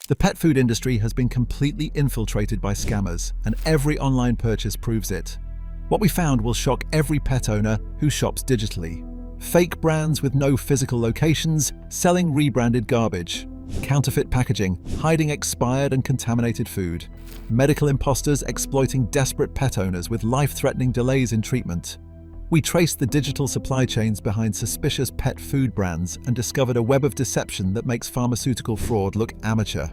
The pet food industry has been completely infiltrated by scammers, and every online purchase proves it. What we found will shock every pet owner who shops digitally. Fake brands with no physical locations, selling rebranded garbage. Counterfeit packaging, hiding expired and contaminated food. Medical imposters exploiting desperate pet owners with life-threatening delays in treatment. We traced the digital supply chains behind suspicious pet food brands and discovered a web of deception that makes pharmaceutical fraud look amateur.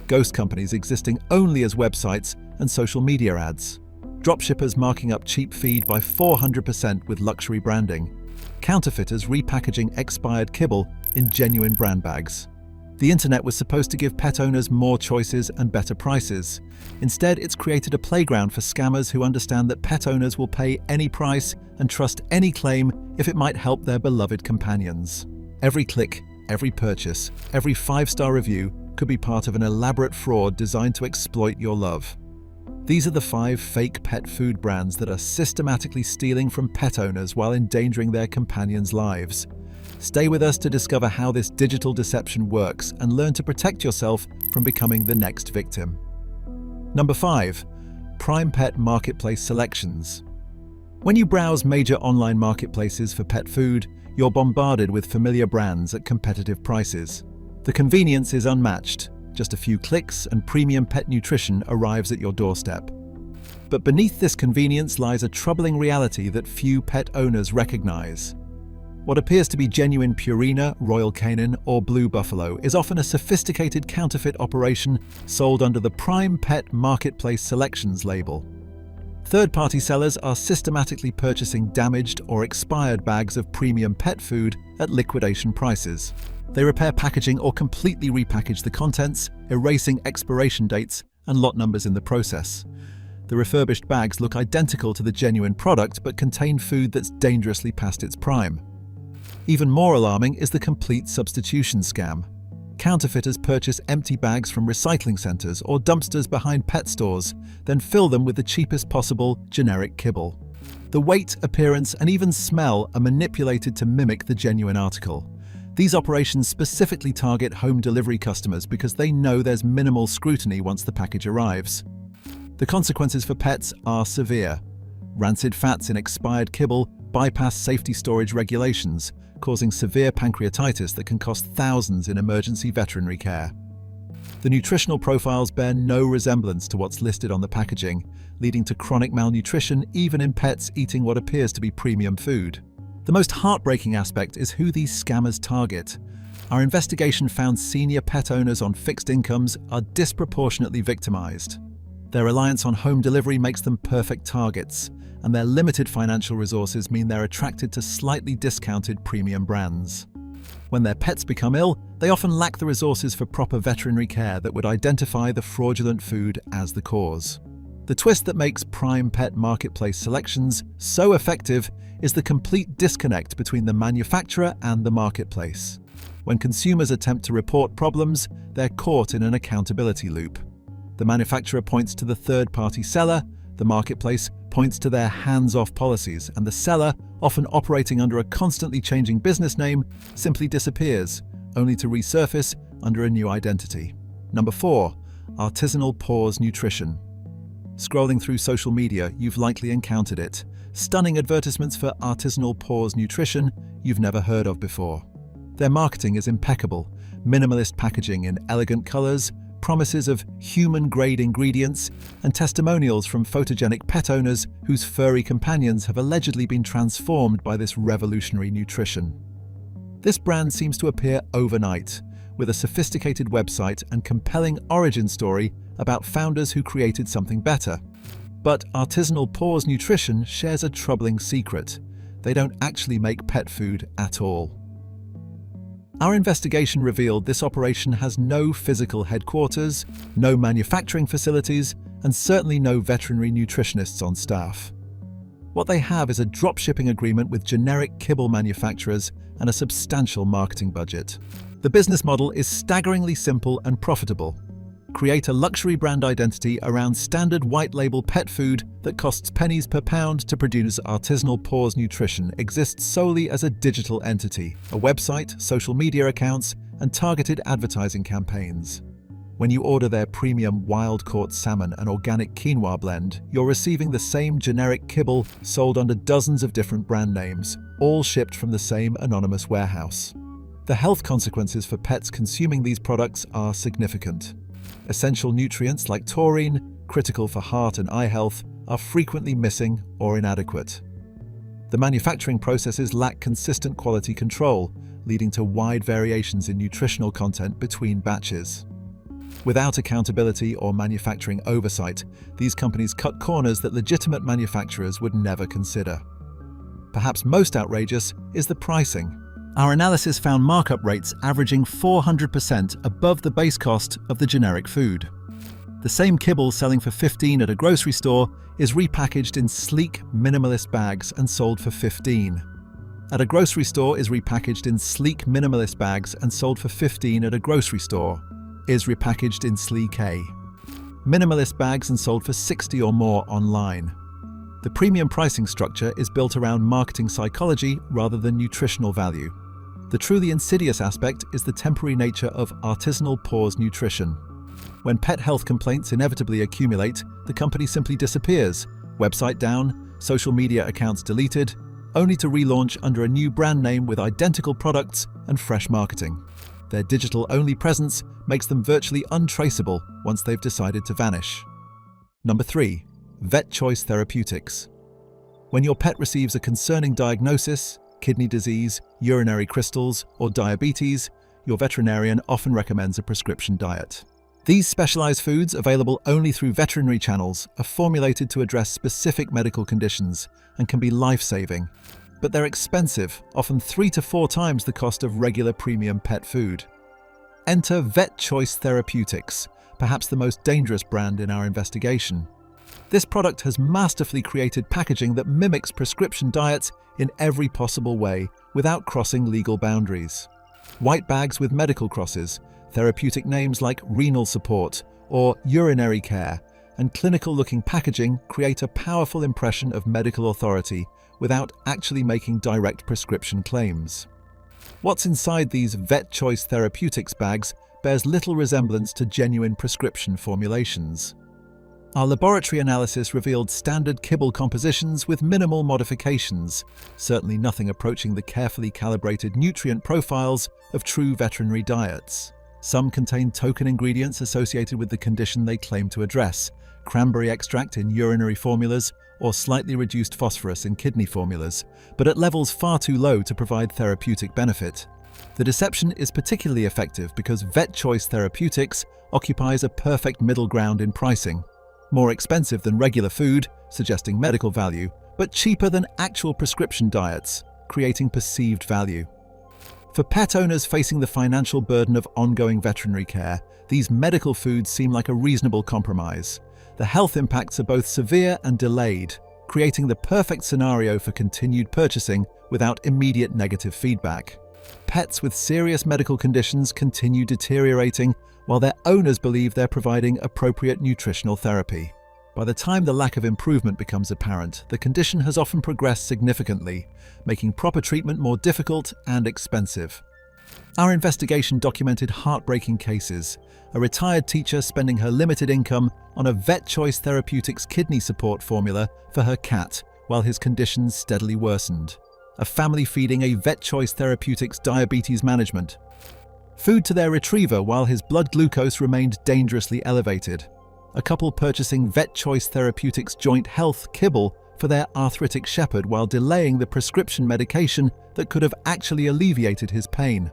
Ghost companies existing only as websites and social media ads. Dropshippers marking up cheap feed by 400% with luxury branding. Counterfeiters repackaging expired kibble in genuine brand bags. The internet was supposed to give pet owners more choices and better prices. Instead, it's created a playground for scammers who understand that pet owners will pay any price and trust any claim if it might help their beloved companions. Every click, every purchase, every 5-star review could be part of an elaborate fraud designed to exploit your love. These are the 5 fake pet food brands that are systematically stealing from pet owners while endangering their companions' lives. Stay with us to discover how this digital deception works and learn to protect yourself from becoming the next victim. Number 5. Prime Pet Marketplace Selections. When you browse major online marketplaces for pet food, you're bombarded with familiar brands at competitive prices. The convenience is unmatched. Just a few clicks and premium pet nutrition arrives at your doorstep. But beneath this convenience lies a troubling reality that few pet owners recognize. What appears to be genuine Purina, Royal Canin, or Blue Buffalo is often a sophisticated counterfeit operation sold under the Prime Pet Marketplace Selections label. Third-party sellers are systematically purchasing damaged or expired bags of premium pet food at liquidation prices. They repair packaging or completely repackage the contents, erasing expiration dates and lot numbers in the process. The refurbished bags look identical to the genuine product but contain food that's dangerously past its prime. Even more alarming is the complete substitution scam. Counterfeiters purchase empty bags from recycling centers or dumpsters behind pet stores, then fill them with the cheapest possible generic kibble. The weight, appearance, and even smell are manipulated to mimic the genuine article. These operations specifically target home delivery customers because they know there's minimal scrutiny once the package arrives. The consequences for pets are severe. Rancid fats in expired kibble bypass safety storage regulations, causing severe pancreatitis that can cost thousands in emergency veterinary care. The nutritional profiles bear no resemblance to what's listed on the packaging, leading to chronic malnutrition even in pets eating what appears to be premium food. The most heartbreaking aspect is who these scammers target. Our investigation found senior pet owners on fixed incomes are disproportionately victimized. Their reliance on home delivery makes them perfect targets, and their limited financial resources mean they're attracted to slightly discounted premium brands. When their pets become ill, they often lack the resources for proper veterinary care that would identify the fraudulent food as the cause. The twist that makes Prime Pet Marketplace Selections so effective is the complete disconnect between the manufacturer and the marketplace. When consumers attempt to report problems, they're caught in an accountability loop. The manufacturer points to the third-party seller, the marketplace points to their hands-off policies, and the seller, often operating under a constantly changing business name, simply disappears, only to resurface under a new identity. Number 4. Artisanal Paws Nutrition. Scrolling through social media, you've likely encountered it. Stunning advertisements for Artisanal Paws Nutrition you've never heard of before. Their marketing is impeccable, minimalist packaging in elegant colors, promises of human-grade ingredients, and testimonials from photogenic pet owners whose furry companions have allegedly been transformed by this revolutionary nutrition. This brand seems to appear overnight, with a sophisticated website and compelling origin story about founders who created something better. But Artisanal Paws Nutrition shares a troubling secret. They don't actually make pet food at all. Our investigation revealed this operation has no physical headquarters, no manufacturing facilities, and certainly no veterinary nutritionists on staff. What they have is a dropshipping agreement with generic kibble manufacturers and a substantial marketing budget. The business model is staggeringly simple and profitable. Create a luxury brand identity around standard white-label pet food that costs pennies per pound to produce. Artisanal Paws Nutrition exists solely as a digital entity, a website, social media accounts, and targeted advertising campaigns. When you order their premium wild-caught salmon and organic quinoa blend, you're receiving the same generic kibble sold under dozens of different brand names, all shipped from the same anonymous warehouse. The health consequences for pets consuming these products are significant. Essential nutrients like taurine, critical for heart and eye health, are frequently missing or inadequate. The manufacturing processes lack consistent quality control, leading to wide variations in nutritional content between batches. Without accountability or manufacturing oversight, these companies cut corners that legitimate manufacturers would never consider. Perhaps most outrageous is the pricing. Our analysis found markup rates averaging 400% above the base cost of the generic food. The same kibble selling for $15 at a grocery store is repackaged in sleek, minimalist bags and sold for $15. At a grocery store is repackaged in sleek, minimalist bags and sold for $15 at a grocery store. Is repackaged in sleek A. Minimalist bags and sold for $60 or more online. The premium pricing structure is built around marketing psychology rather than nutritional value. The truly insidious aspect is the temporary nature of artisanal pause nutrition. When pet health complaints inevitably accumulate, the company simply disappears, website down, social media accounts deleted, only to relaunch under a new brand name with identical products and fresh marketing. Their digital-only presence makes them virtually untraceable once they've decided to vanish. Number 3. Vet Choice Therapeutics. When your pet receives a concerning diagnosis, kidney disease, urinary crystals, or diabetes, your veterinarian often recommends a prescription diet. These specialized foods, available only through veterinary channels, are formulated to address specific medical conditions and can be life-saving. But they're expensive, often 3 to 4 times the cost of regular premium pet food. Enter Vet Choice Therapeutics, perhaps the most dangerous brand in our investigation. This product has masterfully created packaging that mimics prescription diets in every possible way without crossing legal boundaries. White bags with medical crosses, therapeutic names like renal support or urinary care, and clinical-looking packaging create a powerful impression of medical authority without actually making direct prescription claims. What's inside these Vet Choice Therapeutics bags bears little resemblance to genuine prescription formulations. Our laboratory analysis revealed standard kibble compositions with minimal modifications, certainly nothing approaching the carefully calibrated nutrient profiles of true veterinary diets. Some contain token ingredients associated with the condition they claim to address, cranberry extract in urinary formulas or slightly reduced phosphorus in kidney formulas, but at levels far too low to provide therapeutic benefit. The deception is particularly effective because Vet Choice Therapeutics occupies a perfect middle ground in pricing. More expensive than regular food, suggesting medical value, but cheaper than actual prescription diets, creating perceived value. For pet owners facing the financial burden of ongoing veterinary care, these medical foods seem like a reasonable compromise. The health impacts are both severe and delayed, creating the perfect scenario for continued purchasing without immediate negative feedback. Pets with serious medical conditions continue deteriorating while their owners believe they're providing appropriate nutritional therapy. By the time the lack of improvement becomes apparent, the condition has often progressed significantly, making proper treatment more difficult and expensive. Our investigation documented heartbreaking cases: a retired teacher spending her limited income on a Vet Choice Therapeutics kidney support formula for her cat while his conditions steadily worsened. A family feeding a Vet Choice Therapeutics diabetes management food to their retriever while his blood glucose remained dangerously elevated. A couple purchasing Vet Choice Therapeutics joint health kibble for their arthritic shepherd while delaying the prescription medication that could have actually alleviated his pain.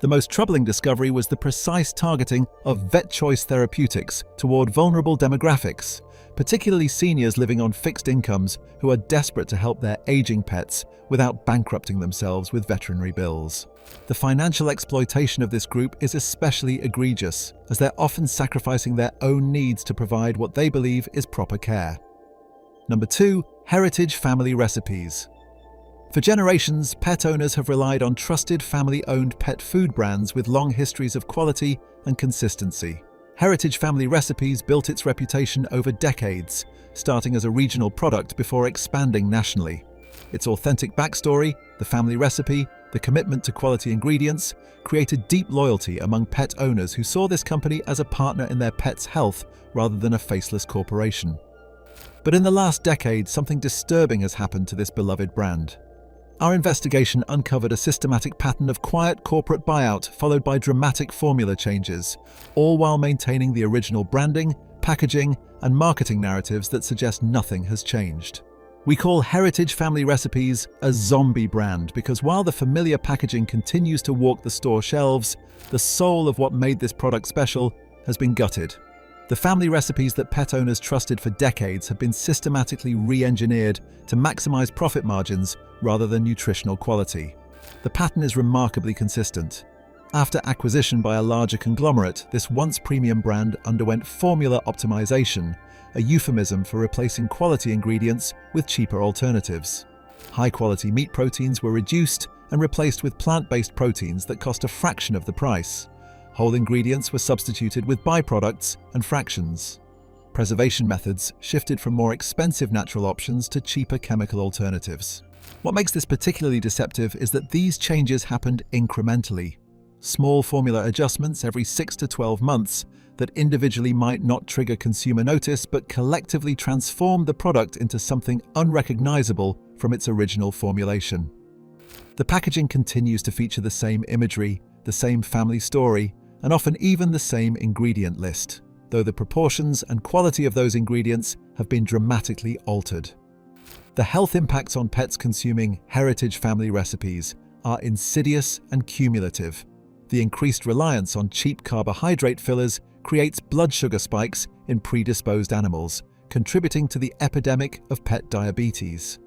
The most troubling discovery was the precise targeting of Vet Choice Therapeutics toward vulnerable demographics, particularly seniors living on fixed incomes who are desperate to help their aging pets without bankrupting themselves with veterinary bills. The financial exploitation of this group is especially egregious, as they're often sacrificing their own needs to provide what they believe is proper care. Number 2. Heritage family recipes. For generations, pet owners have relied on trusted family-owned pet food brands with long histories of quality and consistency. Heritage Family Recipes built its reputation over decades, starting as a regional product before expanding nationally. Its authentic backstory, the family recipe, The commitment to quality ingredients created deep loyalty among pet owners who saw this company as a partner in their pet's health rather than a faceless corporation. But in the last decade, something disturbing has happened to this beloved brand. Our investigation uncovered a systematic pattern of quiet corporate buyout followed by dramatic formula changes, all while maintaining the original branding, packaging, and marketing narratives that suggest nothing has changed. We call Heritage Family Recipes a zombie brand because while the familiar packaging continues to walk the store shelves, the soul of what made this product special has been gutted. The family recipes that pet owners trusted for decades have been systematically re-engineered to maximize profit margins rather than nutritional quality. The pattern is remarkably consistent. After acquisition by a larger conglomerate, this once premium brand underwent formula optimization, a euphemism for replacing quality ingredients with cheaper alternatives. High-quality meat proteins were reduced and replaced with plant-based proteins that cost a fraction of the price. Whole ingredients were substituted with byproducts and fractions. Preservation methods shifted from more expensive natural options to cheaper chemical alternatives. What makes this particularly deceptive is that these changes happened incrementally. Small formula adjustments every 6 to 12 months that individually might not trigger consumer notice but collectively transform the product into something unrecognizable from its original formulation. The packaging continues to feature the same imagery, the same family story, and often even the same ingredient list, though the proportions and quality of those ingredients have been dramatically altered. The health impacts on pets consuming Heritage Family Recipes are insidious and cumulative. The increased reliance on cheap carbohydrate fillers creates blood sugar spikes in predisposed animals, contributing to the epidemic of pet diabetes.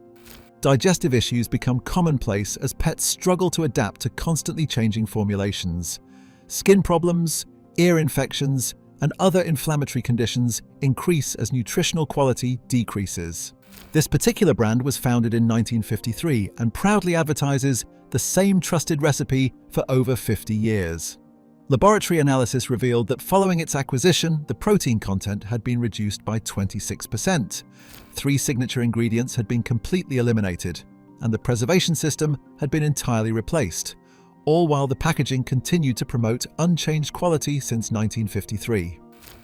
Digestive issues become commonplace as pets struggle to adapt to constantly changing formulations. Skin problems, ear infections, and other inflammatory conditions increase as nutritional quality decreases. This particular brand was founded in 1953 and proudly advertises the same trusted recipe for over 50 years. Laboratory analysis revealed that following its acquisition, the protein content had been reduced by 26%. 3 signature ingredients had been completely eliminated, and the preservation system had been entirely replaced, all while the packaging continued to promote unchanged quality since 1953.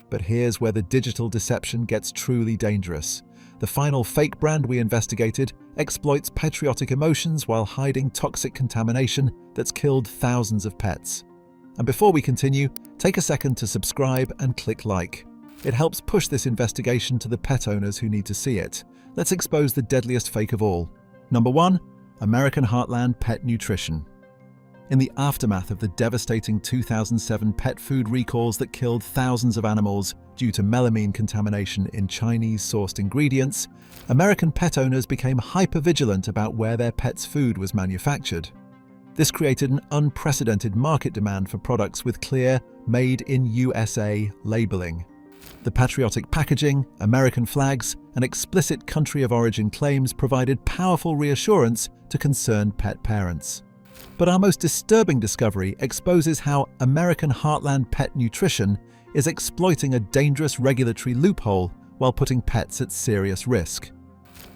But here's where the digital deception gets truly dangerous. The final fake brand we investigated exploits patriotic emotions while hiding toxic contamination that's killed thousands of pets. And before we continue, take a second to subscribe and click like. It helps push this investigation to the pet owners who need to see it. Let's expose the deadliest fake of all. Number 1. American Heartland Pet Nutrition. In the aftermath of the devastating 2007 pet food recalls that killed thousands of animals due to melamine contamination in Chinese-sourced ingredients, American pet owners became hyper-vigilant about where their pets' food was manufactured. This created an unprecedented market demand for products with clear, Made in USA labeling. The patriotic packaging, American flags, and explicit country of origin claims provided powerful reassurance to concerned pet parents. But our most disturbing discovery exposes how American Heartland Pet Nutrition is exploiting a dangerous regulatory loophole while putting pets at serious risk.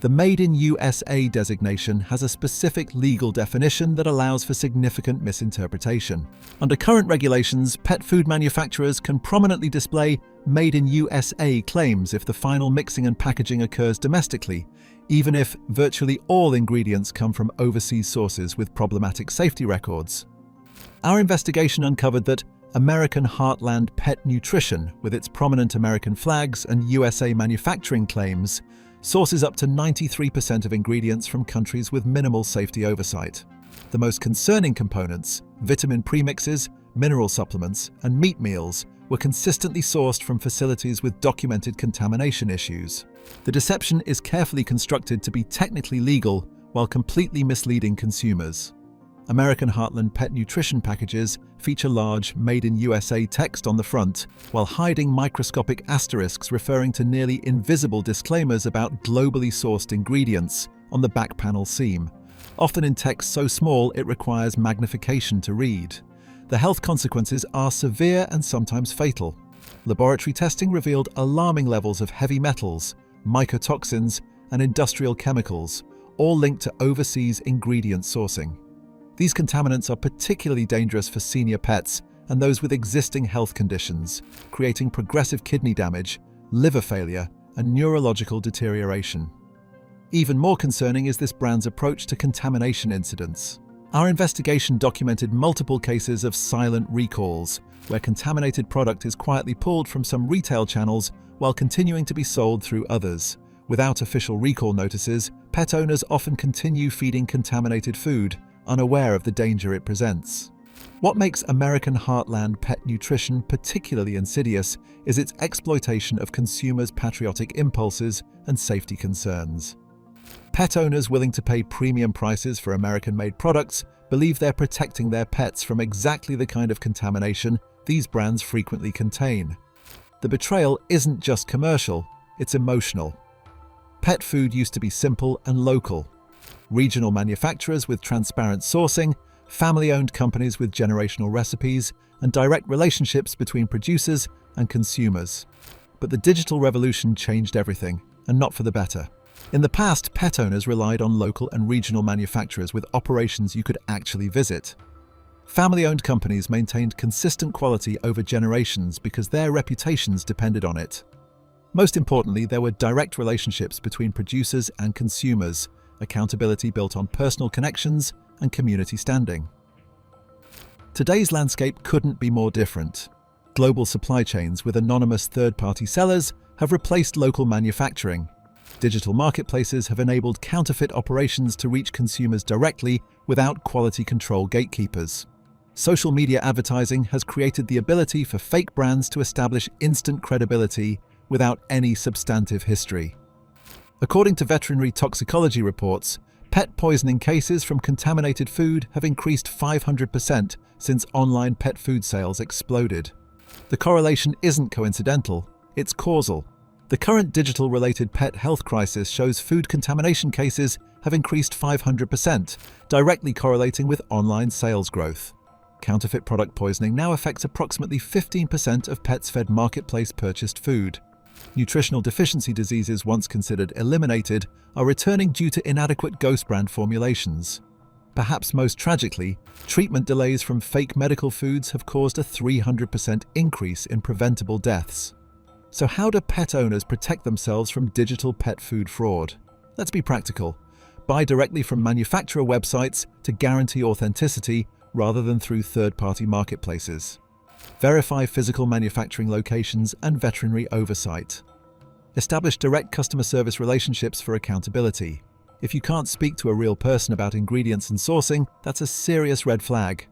The Made in USA designation has a specific legal definition that allows for significant misinterpretation. Under current regulations, pet food manufacturers can prominently display Made in USA claims if the final mixing and packaging occurs domestically, even if virtually all ingredients come from overseas sources with problematic safety records. Our investigation uncovered that American Heartland Pet Nutrition, with its prominent American flags and USA manufacturing claims, sources up to 93% of ingredients from countries with minimal safety oversight. The most concerning components, vitamin premixes, mineral supplements, and meat meals, were consistently sourced from facilities with documented contamination issues. The deception is carefully constructed to be technically legal while completely misleading consumers. American Heartland Pet Nutrition packages feature large Made in USA text on the front, while hiding microscopic asterisks referring to nearly invisible disclaimers about globally sourced ingredients on the back panel seam, often in text so small it requires magnification to read. The health consequences are severe and sometimes fatal. Laboratory testing revealed alarming levels of heavy metals, mycotoxins, and industrial chemicals, all linked to overseas ingredient sourcing. These contaminants are particularly dangerous for senior pets and those with existing health conditions, creating progressive kidney damage, liver failure, and neurological deterioration. Even more concerning is this brand's approach to contamination incidents. Our investigation documented multiple cases of silent recalls, where contaminated product is quietly pulled from some retail channels while continuing to be sold through others. Without official recall notices, pet owners often continue feeding contaminated food, unaware of the danger it presents. What makes American heartland pet nutrition particularly insidious is its exploitation of consumers' patriotic impulses and safety concerns. Pet owners willing to pay premium prices for American-made products believe they're protecting their pets from exactly the kind of contamination these brands frequently contain. The betrayal isn't just commercial, it's emotional. Pet food used to be simple and local. Regional manufacturers with transparent sourcing, family-owned companies with generational recipes, and direct relationships between producers and consumers. But the digital revolution changed everything, and not for the better. In the past, pet owners relied on local and regional manufacturers with operations you could actually visit. Family-owned companies maintained consistent quality over generations because their reputations depended on it. Most importantly, there were direct relationships between producers and consumers, accountability built on personal connections and community standing. Today's landscape couldn't be more different. Global supply chains with anonymous third-party sellers have replaced local manufacturing. Digital marketplaces have enabled counterfeit operations to reach consumers directly without quality control gatekeepers. Social media advertising has created the ability for fake brands to establish instant credibility without any substantive history. According to veterinary toxicology reports, pet poisoning cases from contaminated food have increased 500% since online pet food sales exploded. The correlation isn't coincidental, it's causal. The current digital-related pet health crisis shows food contamination cases have increased 500%, directly correlating with online sales growth. Counterfeit product poisoning now affects approximately 15% of pets fed marketplace-purchased food. Nutritional deficiency diseases once considered eliminated are returning due to inadequate ghost brand formulations. Perhaps most tragically, treatment delays from fake medical foods have caused a 300% increase in preventable deaths. So how do pet owners protect themselves from digital pet food fraud? Let's be practical. Buy directly from manufacturer websites to guarantee authenticity rather than through third-party marketplaces. Verify physical manufacturing locations and veterinary oversight. Establish direct customer service relationships for accountability. If you can't speak to a real person about ingredients and sourcing, that's a serious red flag.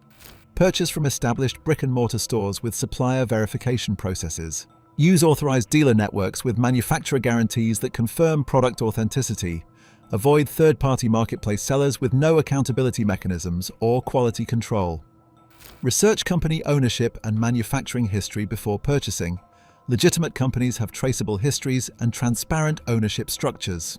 Purchase from established brick-and-mortar stores with supplier verification processes. Use authorized dealer networks with manufacturer guarantees that confirm product authenticity. Avoid third-party marketplace sellers with no accountability mechanisms or quality control. Research company ownership and manufacturing history before purchasing. Legitimate companies have traceable histories and transparent ownership structures.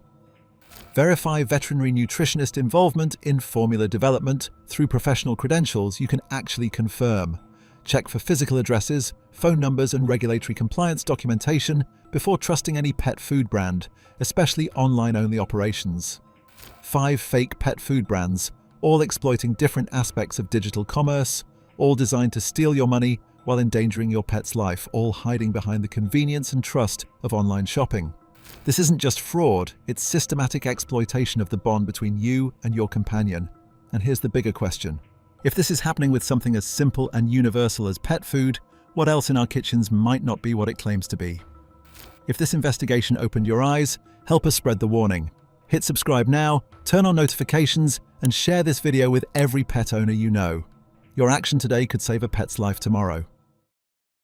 Verify veterinary nutritionist involvement in formula development through professional credentials you can actually confirm. Check for physical addresses, phone numbers, and regulatory compliance documentation before trusting any pet food brand, especially online-only operations. 5 fake pet food brands, all exploiting different aspects of digital commerce, all designed to steal your money while endangering your pet's life, all hiding behind the convenience and trust of online shopping. This isn't just fraud, it's systematic exploitation of the bond between you and your companion. And here's the bigger question. If this is happening with something as simple and universal as pet food, what else in our kitchens might not be what it claims to be? If this investigation opened your eyes, help us spread the warning. Hit subscribe now, turn on notifications, and share this video with every pet owner you know. Your action today could save a pet's life tomorrow.